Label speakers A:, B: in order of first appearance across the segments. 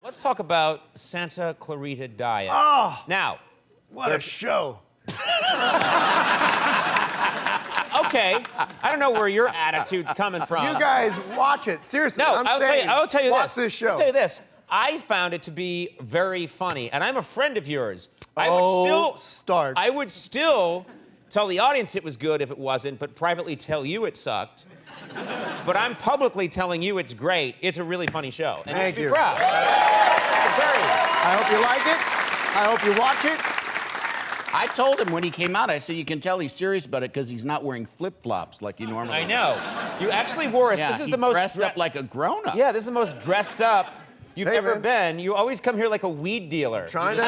A: Let's talk about Santa Clarita Diet.
B: Oh,
A: now,
B: what a show.
A: Okay, I don't know where your attitude's coming from.
B: You guys watch it. Seriously,
A: No,
B: I'm saying,
A: I'll tell you
B: watch
A: this.
B: this show.
A: I'll tell you this. I found it to be very funny, and I'm a friend of yours. I would still tell the audience it was good if it wasn't, but privately tell you it sucked. But I'm publicly telling you it's great. It's a really funny show. And
B: Thank
A: you
B: you.
A: should be proud.
B: I hope you like it. I hope you watch it.
C: I told him when he came out, I said, you can tell he's serious about it because he's not wearing flip-flops like he normally
A: I know. You actually wore us.
C: Yeah,
A: This is the most
C: dressed up like a grown-up.
A: Yeah, this is the most dressed up you've ever
B: man.
A: been. You always come here like a weed dealer.
B: Trying to...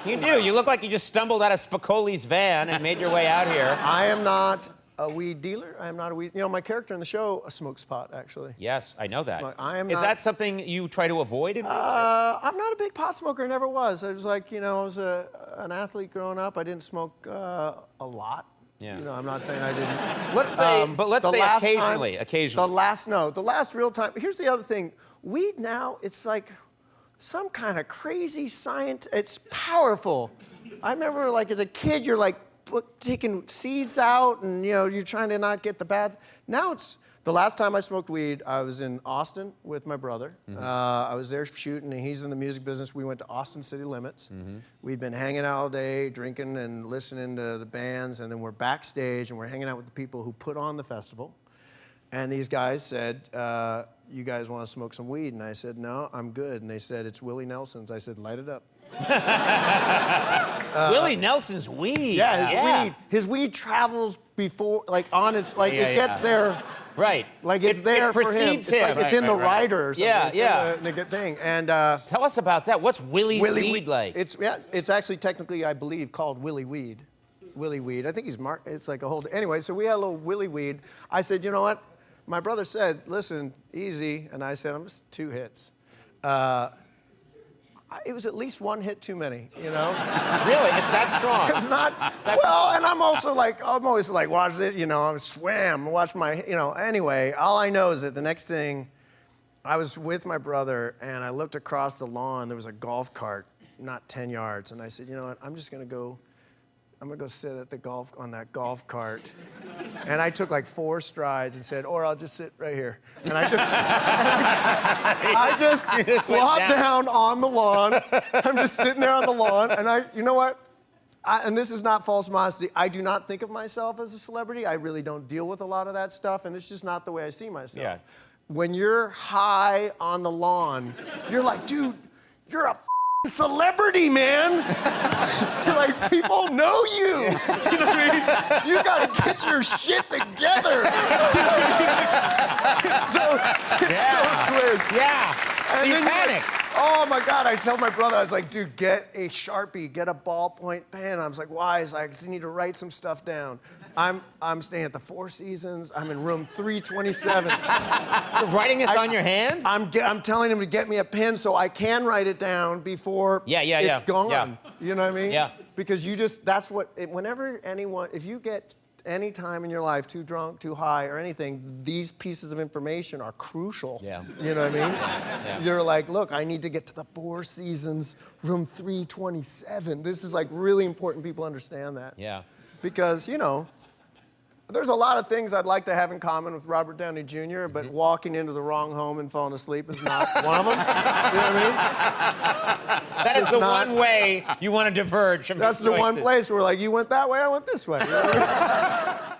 A: You do. You look like you just stumbled out of Spicoli's van and made your way out here.
B: I am not a weed dealer. I am not a weed... You know, my character in the show smokes pot, actually.
A: Yes, I know that. Is
B: not...
A: that something you try to avoid in real life?
B: I'm not a big pot smoker. I never was. I was like, you know, I was an athlete growing up. I didn't smoke a lot.
A: Yeah.
B: You know, I'm not saying I didn't.
A: Let's say, but let's say occasionally.
B: The last real time. Here's the other thing. Weed now, it's like some kind of crazy science. It's powerful. I remember, like, as a kid, you're like taking seeds out, and you know, you're trying to not get the bad. Now it's the last time I smoked weed. I was in Austin with my brother. I was there shooting, and he's in the music business. We went to Austin City Limits. We'd been hanging out all day, drinking and listening to the bands, and then we're backstage and we're hanging out with the people who put on the festival. And these guys said, you guys want to smoke some weed? And I said, no, I'm good. And they said, it's Willie Nelson's. I said, light it up.
A: Willie Nelson's weed.
B: Yeah, his weed travels before, like on its, like it gets there.
A: Right.
B: Like it's there
A: it
B: for him.
A: precedes him.
B: It's, like, it's in the rider or something.
A: Yeah,
B: It's in the thing. And
A: tell us about that. What's Willie's weed like?
B: It's actually technically, I believe, called Willie Weed. Willie Weed. I think it's like a whole. Anyway, so we had a little Willie Weed. I said, you know what? My brother said, listen, easy. And I said, I'm just 2 hits. It was at least 1 hit too many, you know?
A: Really? It's that strong?
B: It's not. And I'm always like, watch it, you know, I swam, watch my, you know. Anyway, all I know is that the next thing, I was with my brother, and I looked across the lawn. There was a golf cart, not 10 yards. And I said, you know what, I'm gonna go sit at on that golf cart. And I took like 4 strides and said, or I'll just sit right here. And I just flopped down on the lawn. I'm just sitting there on the lawn, and you know what? And this is not false modesty. I do not think of myself as a celebrity. I really don't deal with a lot of that stuff, and it's just not the way I see myself.
A: Yeah.
B: When you're high on the lawn, you're like, dude, you're a celebrity, man. You're like, people know you. You know what I mean? You gotta get your shit together. It's so quick.
A: Yeah.
B: And
A: You
B: then
A: panicked.
B: Oh my God, I tell my brother, I was like, dude, get a Sharpie, get a ballpoint pen. I was like, why? He's like, I just need to write some stuff down. I'm staying at the Four Seasons. I'm in room 327.
A: You're writing this on your hand?
B: I'm telling him to get me a pen so I can write it down before it's gone.
A: Yeah.
B: You know what I mean?
A: Yeah.
B: Because whenever if you get any time in your life too drunk, too high, or anything, these pieces of information are crucial.
A: Yeah.
B: You know what I mean?
A: Yeah.
B: You're like, look, I need to get to the Four Seasons, room 327. This is like really important people understand that.
A: Yeah.
B: Because, you know, there's a lot of things I'd like to have in common with Robert Downey Jr., but walking into the wrong home and falling asleep is not one of them. You know what I mean?
A: That is the one way you want to diverge from
B: That's
A: his
B: the one
A: choices.
B: place where, like, you went that way, I went this way. You know what I mean?